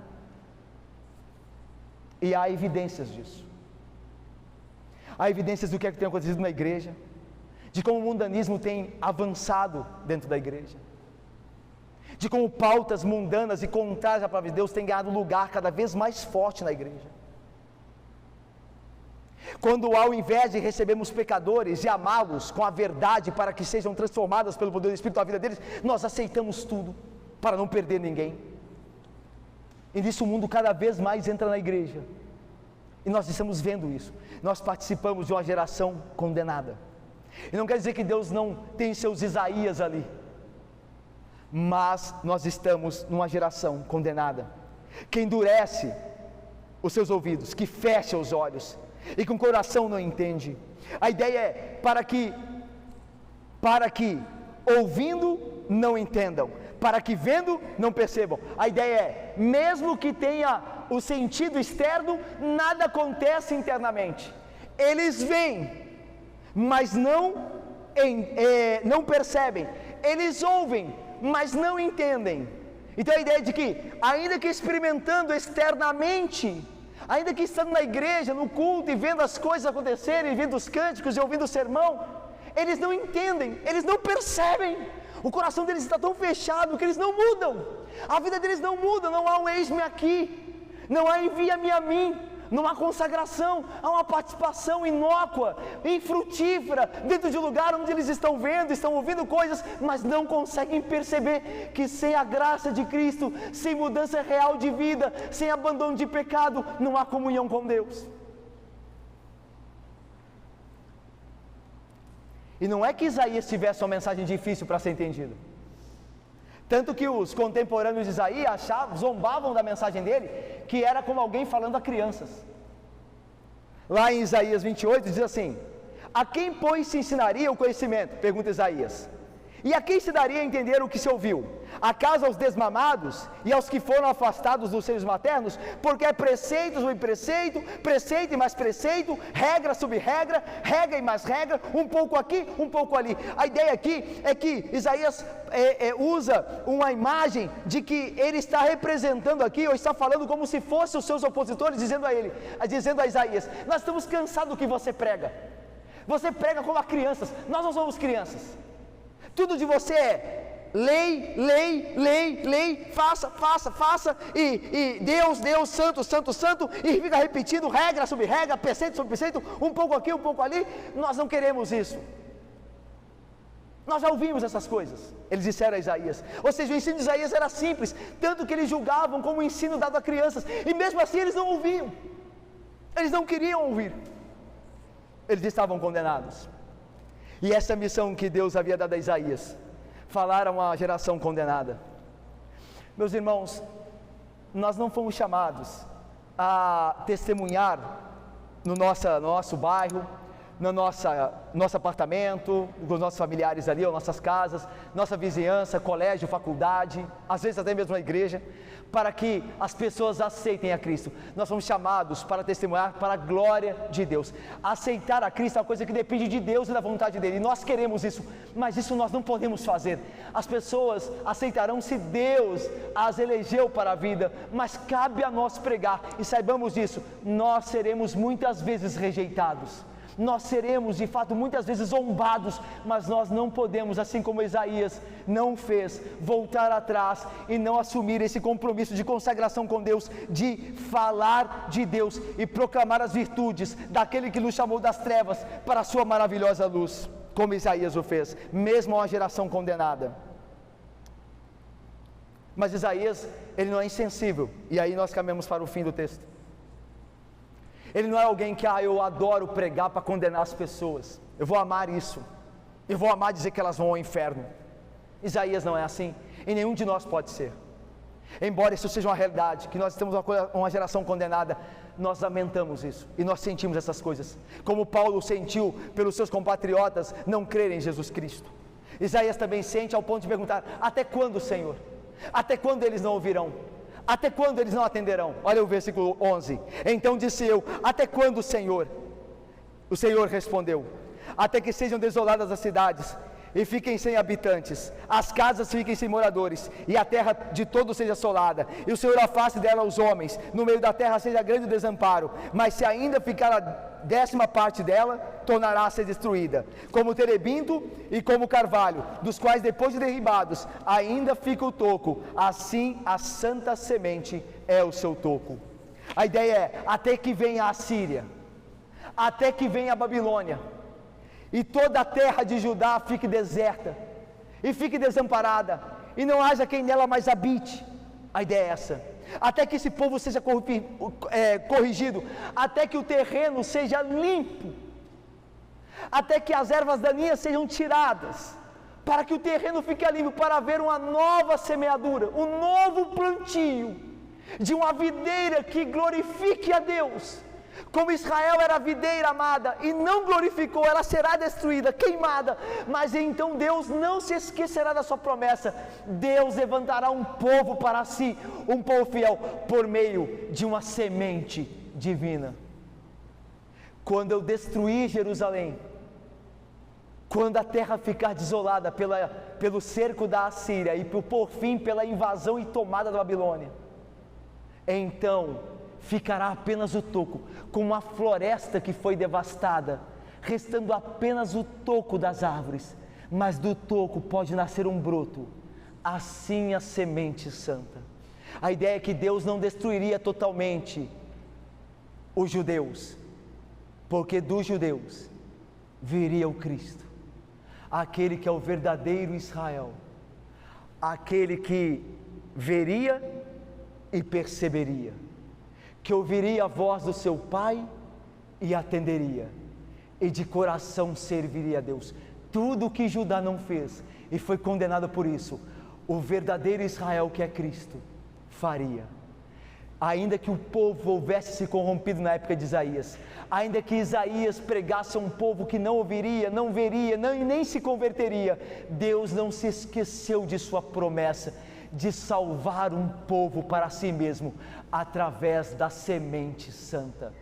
E há evidências disso. Há evidências do que é que tem acontecido na igreja, de como o mundanismo tem avançado dentro da igreja, de como pautas mundanas e contrárias à palavra de Deus têm ganhado lugar cada vez mais forte na igreja. Quando ao invés de recebermos pecadores e amá-los com a verdade para que sejam transformadas pelo poder do Espírito na vida deles, nós aceitamos tudo para não perder ninguém. E nisso o mundo cada vez mais entra na igreja, e nós estamos vendo isso. Nós participamos de uma geração condenada, e não quer dizer que Deus não tem seus Isaías ali, mas nós estamos numa geração condenada, que endurece os seus ouvidos, que fecha os olhos, e com o coração não entende. A ideia é para que ouvindo não entendam, para que vendo não percebam. A ideia é, mesmo que tenha o sentido externo, nada acontece internamente. Eles veem, mas não percebem. Eles ouvem, mas não entendem. Então a ideia é de que, ainda que experimentando externamente, ainda que estando na igreja, no culto, e vendo as coisas acontecerem, vendo os cânticos e ouvindo o sermão, eles não entendem, eles não percebem. O coração deles está tão fechado que eles não mudam. A vida deles não muda. Não há um eis-me aqui, não há envia-me a mim, não há consagração. Há uma participação inócua, infrutífera, dentro de um lugar onde eles estão vendo, estão ouvindo coisas, mas não conseguem perceber que sem a graça de Cristo, sem mudança real de vida, sem abandono de pecado, não há comunhão com Deus. E não é que Isaías tivesse uma mensagem difícil para ser entendida. Tanto que os contemporâneos de Isaías zombavam da mensagem dele, que era como alguém falando a crianças. Lá em Isaías 28 diz assim: a quem, pois, se ensinaria o conhecimento? Pergunta Isaías. E a quem se daria a entender o que se ouviu? Acaso aos desmamados e aos que foram afastados dos seios maternos? Porque é preceito sobre preceito, preceito e mais preceito, regra sobre regra, regra e mais regra, um pouco aqui, um pouco ali. A ideia aqui é que Isaías usa uma imagem de que ele está representando aqui, ou está falando como se fossem os seus opositores, dizendo a Isaías: nós estamos cansados do que você prega. Você prega como a crianças, nós não somos crianças. Tudo de você é lei, lei, lei, lei, faça, faça, faça, e Deus, Deus, santo, santo, santo, e fica repetindo regra sobre regra, preceito sobre preceito, um pouco aqui, um pouco ali. Nós não queremos isso. Nós já ouvimos essas coisas, eles disseram a Isaías. Ou seja, o ensino de Isaías era simples, tanto que eles julgavam como o ensino dado a crianças, e mesmo assim eles não ouviam, eles não queriam ouvir, eles estavam condenados. E essa missão que Deus havia dado a Isaías, falar a uma geração condenada. Meus irmãos, nós não fomos chamados a testemunhar no nosso bairro, no nosso apartamento, com os nossos familiares ali, ou nossas casas, nossa vizinhança, colégio, faculdade, às vezes até mesmo na igreja, para que as pessoas aceitem a Cristo. Nós somos chamados para testemunhar para a glória de Deus. Aceitar a Cristo é uma coisa que depende de Deus e da vontade dele, e nós queremos isso, mas isso nós não podemos fazer. As pessoas aceitarão se Deus as elegeu para a vida, mas cabe a nós pregar, e saibamos disso, nós seremos muitas vezes rejeitados, nós seremos de fato muitas vezes zombados, mas nós não podemos, assim como Isaías não fez, voltar atrás e não assumir esse compromisso de consagração com Deus, de falar de Deus e proclamar as virtudes daquele que nos chamou das trevas para a sua maravilhosa luz, como Isaías o fez, mesmo a uma geração condenada. Mas Isaías, ele não é insensível, e aí nós caminhamos para o fim do texto. Ele não é alguém que, eu adoro pregar para condenar as pessoas, eu vou amar isso, eu vou amar dizer que elas vão ao inferno. Isaías não é assim, e nenhum de nós pode ser. Embora isso seja uma realidade, que nós temos uma geração condenada, nós lamentamos isso, e nós sentimos essas coisas, como Paulo sentiu pelos seus compatriotas não crerem em Jesus Cristo. Isaías também sente ao ponto de perguntar: até quando, Senhor? Até quando eles não ouvirão? Até quando eles não atenderão? Olha o versículo 11. Então disse eu: até quando, Senhor? O Senhor respondeu: até que sejam desoladas as cidades e fiquem sem habitantes, as casas fiquem sem moradores, e a terra de todos seja assolada, e o Senhor afaste dela os homens, no meio da terra seja grande o desamparo, mas se ainda ficar a 10ª parte dela, tornará a ser destruída, como o terebinto e como o carvalho, dos quais depois de derribados, ainda fica o toco, assim a santa semente é o seu toco. A ideia é, até que venha a Assíria, até que venha a Babilônia, e toda a terra de Judá fique deserta, e fique desamparada, e não haja quem nela mais habite. A ideia é essa, até que esse povo seja corrigido, até que o terreno seja limpo, até que as ervas daninhas sejam tiradas, para que o terreno fique limpo, para haver uma nova semeadura, um novo plantio, de uma videira que glorifique a Deus. Como Israel era a videira amada e não glorificou, ela será destruída, queimada, mas então Deus não se esquecerá da sua promessa. Deus levantará um povo para si, um povo fiel, por meio de uma semente divina. Quando eu destruir Jerusalém, quando a terra ficar desolada pelo cerco da Assíria e por fim pela invasão e tomada da Babilônia, então ficará apenas o toco, como uma floresta que foi devastada, restando apenas o toco das árvores, mas do toco pode nascer um broto, assim a semente santa. A ideia é que Deus não destruiria totalmente os judeus, porque dos judeus viria o Cristo, aquele que é o verdadeiro Israel, aquele que veria e perceberia, que ouviria a voz do seu pai e atenderia, e de coração serviria a Deus. Tudo o que Judá não fez, e foi condenado por isso, o verdadeiro Israel que é Cristo faria. Ainda que o povo houvesse se corrompido na época de Isaías, ainda que Isaías pregasse a um povo que não ouviria, não veria, e nem se converteria, Deus não se esqueceu de sua promessa de salvar um povo para si mesmo, através da semente santa,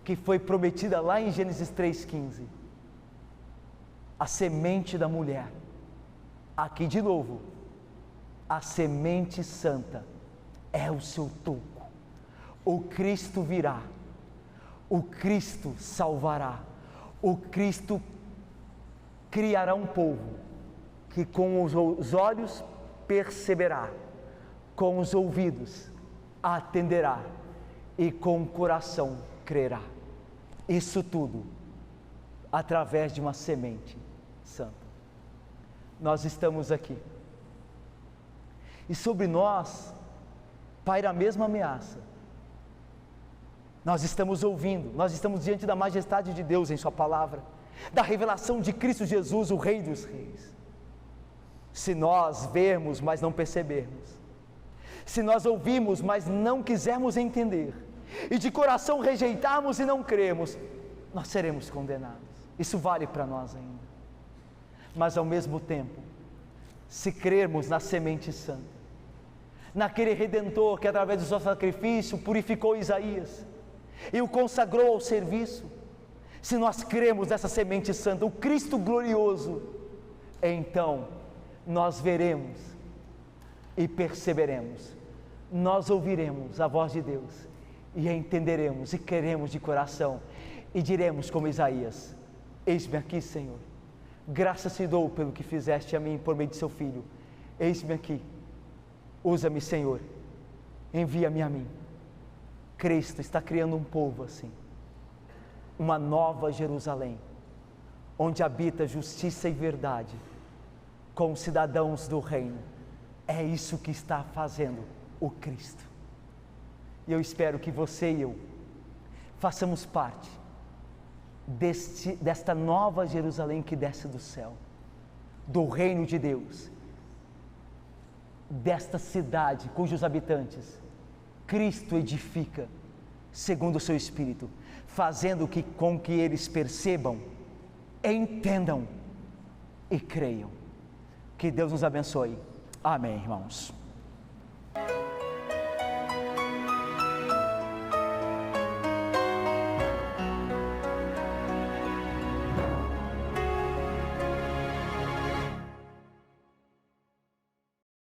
que foi prometida lá em Gênesis 3,15, a semente da mulher. Aqui de novo, a semente santa é o seu toco. O Cristo virá, o Cristo salvará, o Cristo criará um povo que com os olhos perceberá, com os ouvidos atenderá e com o coração crerá. Isso tudo através de uma semente santa. Nós estamos aqui e sobre nós paira a mesma ameaça. Nós estamos ouvindo, nós estamos diante da majestade de Deus em sua palavra, da revelação de Cristo Jesus, o Rei dos Reis. Se nós vermos, mas não percebermos, se nós ouvimos, mas não quisermos entender, e de coração rejeitarmos e não crermos, nós seremos condenados. Isso vale para nós ainda. Mas ao mesmo tempo, se crermos na semente santa, naquele Redentor que através do seu sacrifício purificou Isaías e o consagrou ao serviço, se nós cremos nessa semente santa, o Cristo glorioso, então nós veremos e perceberemos, nós ouviremos a voz de Deus e entenderemos e queremos de coração e diremos como Isaías: eis-me aqui, Senhor, graças te dou pelo que fizeste a mim por meio de seu Filho, eis-me aqui, usa-me, Senhor, envia-me a mim. Cristo está criando um povo assim, uma nova Jerusalém, onde habita justiça e verdade, com cidadãos do reino. É isso que está fazendo o Cristo. E eu espero que você e eu façamos parte desta nova Jerusalém que desce do céu, do reino de Deus, desta cidade cujos habitantes Cristo edifica segundo o seu Espírito, fazendo com que eles percebam, entendam e creiam. Que Deus nos abençoe. Amém, irmãos.